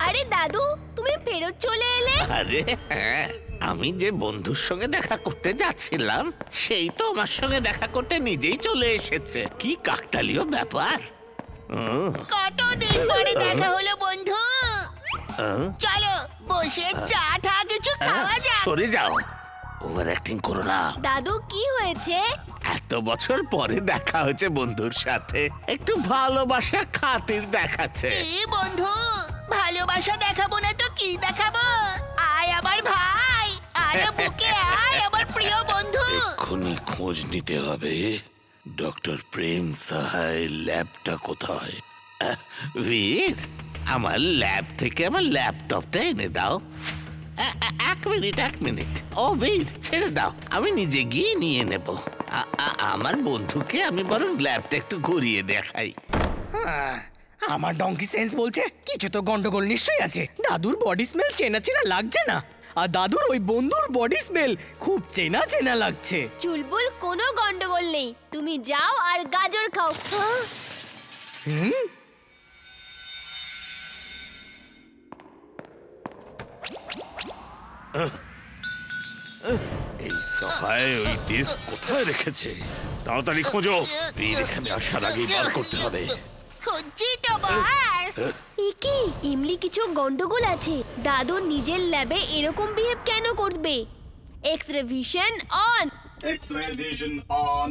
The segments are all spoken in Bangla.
আরে দাদু, তুমি ফেরত চলে এলে? আরে হ্যাঁ, আমি যে বন্ধুর সঙ্গে দেখা করতে যাচ্ছিলাম সেই তো আমার সঙ্গে দেখা করতে নিজেই চলে এসেছে। কি কাকতালীয় ব্যাপার। কতদিন পরে দেখা হলো বন্ধু। চলো বসে চা টা কিছু খাওয়া যাক। সরে যাও, ওভার অ্যাক্টিং করো না। দাদু কি হয়েছে? এত বছর পরে দেখা হয়েছে বন্ধুর সাথে, একটু ভালোবাসা খাতির দেখাচ্ছে। কি বন্ধু, ভালোবাসা দেখাবো না তো কি দেখাবো? আয় আমার ভাই, আরে বুকে আয় আমার প্রিয় বন্ধু। এক্ষুনি খোঁজ নিতে হবে ডক্টর প্রেম সাহার ল্যাবটা কোথায়। বীর, আমার ল্যাব থেকে আমার ল্যাপটপটা এনে দাও। এক মিনিট। ও বীর, ছেড়ে দাও, আমি নিজে গিয়ে নিয়ে নেব। আমার বন্ধুকে আমি বরং ল্যাবটা একটু ঘুরিয়ে দেখাই। আমার ডঙ্কি সেন্স বলছে কিছু তো গন্ডগোল নিশ্চয়ই আছে। দাদুর বডি স্মেল চেনা চেনা লাগছে না, আর দাদুর ওই বন্ধুর বডি স্মেল খুব চেনা চেনা লাগছে। চুলবুল, কোনো গন্ডগোল নেই, তুমি যাও আর গাজর খাও। এই সহায় ওই ডিস্ক কোথায় রেখেছে? তাড়াতাড়ি খোঁজো, বীর এখানে আসার আগেই বার করতে হবে। খুঁজছি তো বস। কি ইমলি, কিছু গন্ডগোল আছে। দাদু নিজের ল্যাবে এরকম বিহেভ কেন করবে? X-ray vision on. X-ray vision on.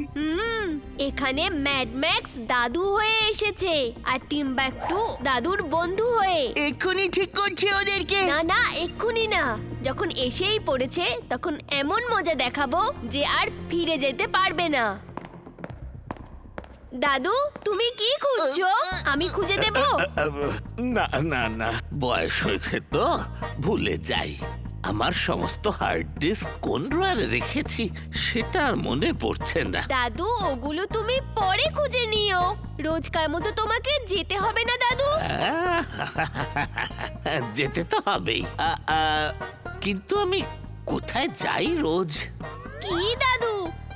এখানে ম্যাড ম্যাক্স দাদু হয়ে এসেছে আর টিম্বাকটু দাদুর বন্ধু হয়ে। এক্ষুনি ঠিক করছি ওদেরকে। না, এক্ষুনি না, যখন এসেই পড়েছে তখন এমন মজা দেখাবো যে আর ফিরে যেতে পারবে না। দাদু, তুমি কি খুঁজছো? আমি খুঁজে দেব? না, বয়স হয়েছে তো ভুলে যাই। আমার সমস্ত হার্ড ডিস্ক কোন ড্রয়ারে রেখেছি সেটা আর মনে পড়ছে না। দাদু, ওগুলো তুমি পরে খুঁজে নিও, রোজকার মতো তোমাকে যেতে হবে না দাদু। যেতে তো হবেই, কিন্তু আমি কোথায় যাই রোজ? কি দাদু,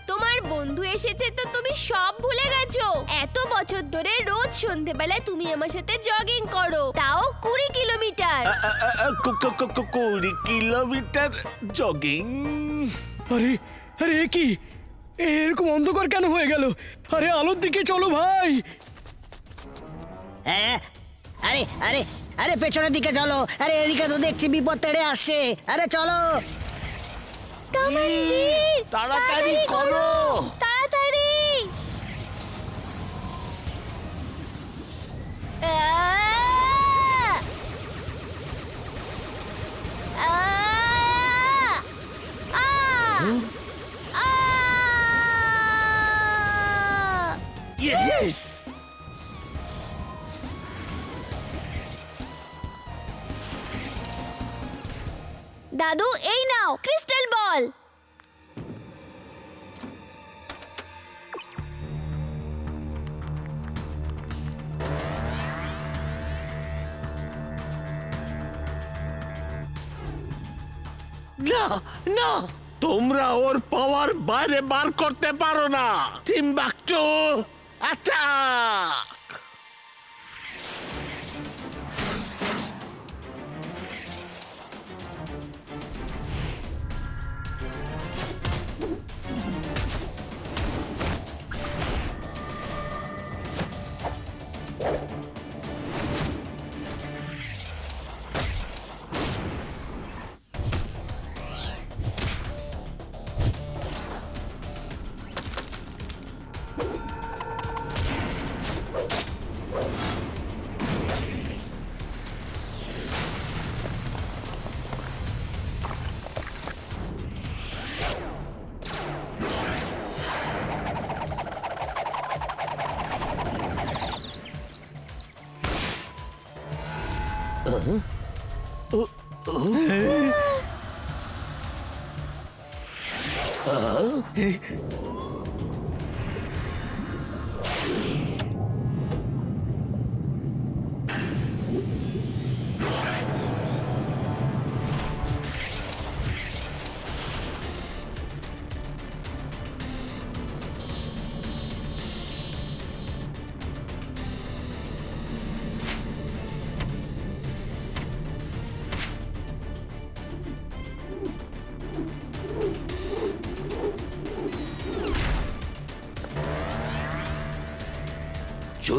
তোমার বন্ধু এসেছে তো তুমি সব ভুলে গেছো? এত বছর ধরে রোজ সন্ধ্যেবেলায় তুমি আমার সাথে জগিং করো, তাও 20 কিলোমিটার। 20 kilometre jogging? আরে আরে কি এরকম অন্ধকার কেন হয়ে গেল? আরে আলোর দিকে চলো ভাই। আরে আরে আরে পেছনের দিকে চলো। আরে এদিকে তো দেখছি বিপদ তেড়ে আসছে। আরে চলো তাড়াতাড়ি করো। তাড়াতাড়ি। ইয়েস! দাদু, এই নাও ক্রিস্টাল বল। না, তোমরা ওর পাওয়ার বাইরে বার করতে পারো না। Timbuktu attack!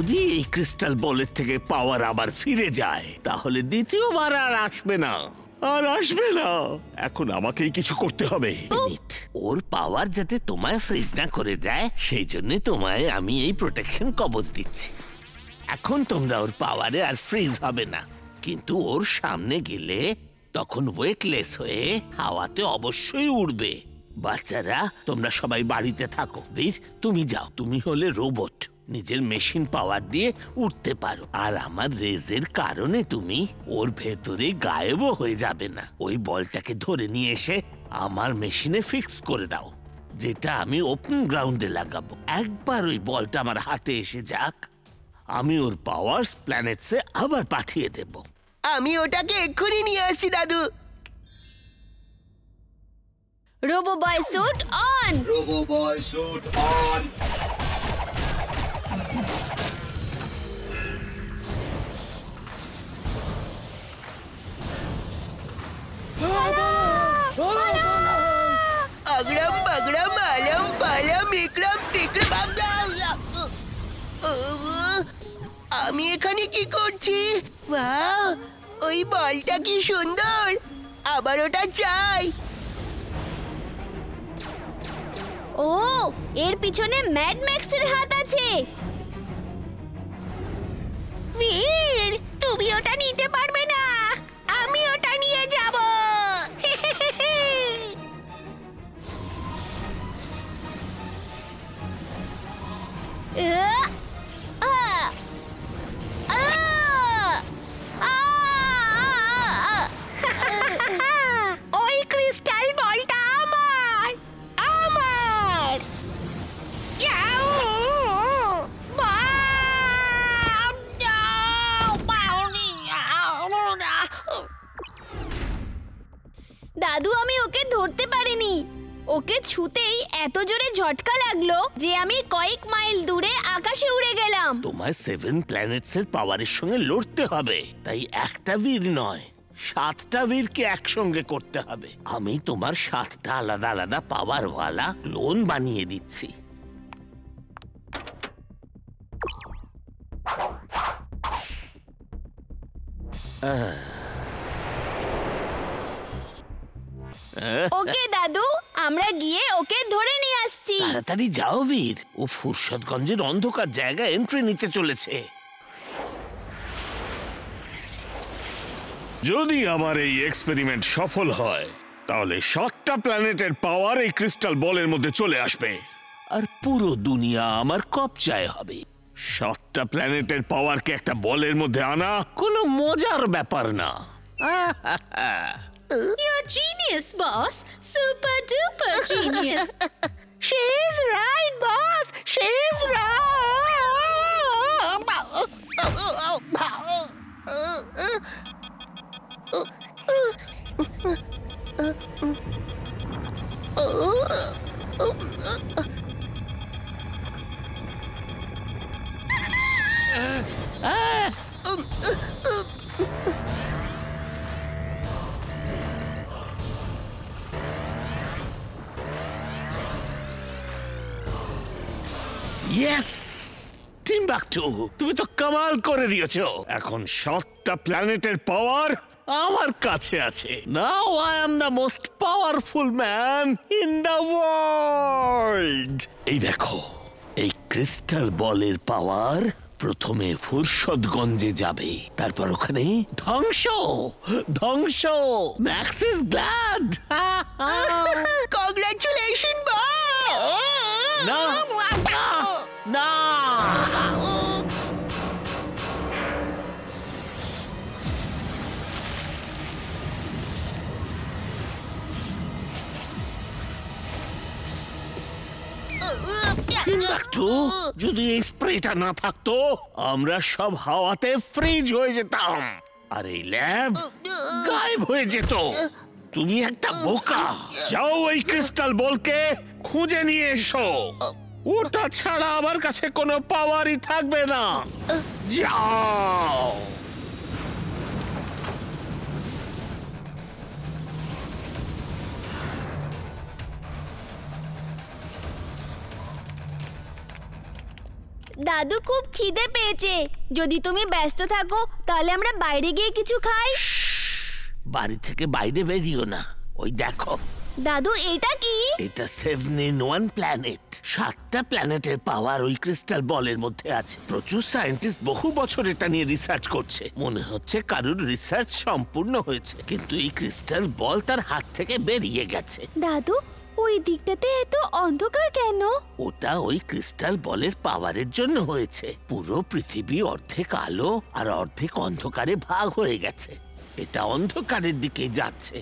যদি এই ক্রিস্টাল বলের থেকে পাওয়ার আবার ফিরে যায় তাহলে দ্বিতীয়বার আর আসবে না, আর আসবে না। এখন আমাকেই কিছু করতে হবে। ওর পাওয়ার যাতে তোমায় ফ্রিজ না করে দেয় সেই জন্য তোমায় আমি এই প্রোটেকশন কবচ দিচ্ছি। এখন তোমরা ওর পাওয়ারে আর ফ্রিজ হবে না, কিন্তু ওর সামনে গেলে তখন ওয়েটলেস হয়ে হাওয়াতে অবশ্যই উড়বে। বাচ্চারা তোমরা সবাই বাড়িতে থাকো। বীর তুমি যাও, তুমি হলে রোবট, নিজের মেশিন পাওয়ার দিয়ে উঠতে পারো। আর আমার রেজের কারণে তুমি ওর ভেতরে গায়েবও হয়ে যাবে না। ওই বলটাকে ধরে নিয়ে এসে আমার মেশিনে ফিক্স করে দাও, যেটা আমি ওপেন গ্রাউন্ডে লাগাবো। একবার ওই বলটা আমার হাতে এসে যাক, আমি ওর পাওয়ার প্ল্যানেটসে আবার পাঠিয়ে দেব। আমি ওটাকে এক্ষুনি নিয়ে আসছি দাদু। Robo boy suit on. Robo Boy suit on. আগরাম বাগরাম আলম পালাম ইকরাম টিকরাম। আমি এখানে কি করছি? বাহ, ওই বলটা কি সুন্দর, আবার ওটা চাই। ও, এর পিছনে ম্যাড ম্যাক্সের হাত আছে। বীর, তুমি ওটা নিতে পারবে না, আমি ওটা নিয়ে যাব। ওই ক্রিস্টাল বলটা আমার, আমার। ইয়াও! বাম! যাও! বাউনি! দাদু, আমি ওকে ধরতে পারিনি। ওকে ছুতেই এত জোরে ঝটকা লাগলো যে আমি কয়েক মাইল দূরে আকাশে উড়ে গেলাম। তোমায় 7 প্ল্যানেটসের পাওয়ারের সঙ্গে লড়তে হবে, তাই একটা বীর নয় 7টা বীরকে একসঙ্গে করতে হবে। আমি তোমার 7টা আলাদা আলাদা পাওয়ারওয়ালা ক্লোন বানিয়ে দিচ্ছি। ওকে দাদু, আমরা গিয়ে ওকে ধরে নিয়ে আসছি। তাড়াতাড়ি যাও বীর, ও ফুরসতগঞ্জের অন্ধকার জায়গায় এন্ট্রি নিতে চলেছে। যদি আমার এই এক্সপেরিমেন্ট সফল হয় তাহলে 7টা প্ল্যানেটের পাওয়ার এই ক্রিস্টাল বলের মধ্যে চলে আসবে, আর পুরো দুনিয়া আমার কবজায় হবে। 7টা প্ল্যানেটের পাওয়ারকে একটা বলের মধ্যে আনা কোনো মজার ব্যাপার না। You're genius, boss. Super duper genius. She's right, boss. She's yes Timbuktu, তুমি তো কামাল করে দিয়েছো। এখন 7টা প্ল্যানেটের পাওয়ার আমার কাছে আছে। Now I am the most powerful man in the world. এই দেখো, এই ক্রিস্টাল বলের পাওয়ার প্রথমে ফুরসতগঞ্জে যাবে, তারপর ওখানে ধ্বংস ধ্বংস। Max is glad. Congratulations, boss. না না, টিম্বাকটু, যদি এই স্প্রেটা না থাকতো আমরা সব হাওয়াতে ফ্রিজ হয়ে যেতাম, আর এই ল্যাব গায়েব হয়ে যেত। তুমি একটা বোকা। যাও এই ক্রিস্টাল বলকে খুঁজে নিয়ে এসো, ওটা ছাড়া আমার কাছে কোনো পাওয়ারই থাকবে না। যাও। দাদু খুব খিদে পেয়েছে। যদি তুমি ব্যস্ত থাকো তাহলে আমরা বাইরে গিয়ে কিছু খাই। বাড়ি থেকে বাইরে বেরিও না। ওই দেখো দাদু, এটা কি? এটা 7-in-1 প্ল্যানেট। 7টা প্ল্যানেটের পাওয়ার ওই ক্রিস্টাল বলের মধ্যে আছে। প্রচুর সায়েন্টিস্ট বহু বছর এটা নিয়ে রিসার্চ করছে। মনে হচ্ছে কারুর রিসার্চ সম্পূর্ণ হয়েছে, কিন্তু এই ক্রিস্টাল বল তার হাত থেকে বেরিয়ে গেছে। দাদু, ওই দিকটাতে এত অন্ধকার কেন? ওটা ওই ক্রিস্টাল বলের পাওয়ারের জন্য হয়েছে। পুরো পৃথিবী অর্ধেক আলো আর অর্ধেক অন্ধকারে ভাগ হয়ে গেছে। এটা অন্ধকারের দিকে যাচ্ছে,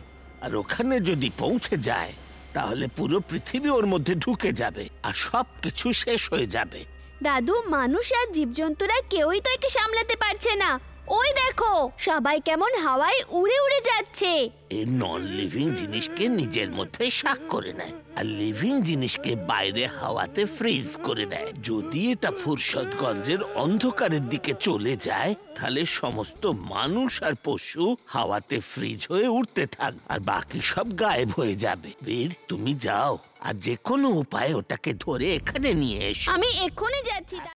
আর ওখানে যদি পৌঁছে যায় তাহলে পুরো পৃথিবী ওর মধ্যে ঢুকে যাবে আর সবকিছু শেষ হয়ে যাবে। দাদু, মানুষ আর জীবজন্তুরা কেউই তো একে সামলাতে পারছে না। ওই দেখো, সবাই কেমন হাওয়ায় উড়ে উড়ে যাচ্ছে। এই নন লিভিং জিনিসকে নিজের মধ্যে শাক করে নেয়, আর লিভিং জিনিসকে বাইরে হাওয়াতে ফ্রিজ করে দেয়। যদি এটা ফুরসতগঞ্জের অন্ধকারের দিকে চলে যায় তাহলে সমস্ত মানুষ আর পশু হাওয়াতে ফ্রিজ হয়ে উঠতে থাকবে, আর বাকি সব গায়েব হয়ে যাবে। বীর, তুমি যাও আর যে কোনো উপায়ে ওটাকে ধরে এখানে নিয়ে এসো। আমি এক্ষুনি যাচ্ছি।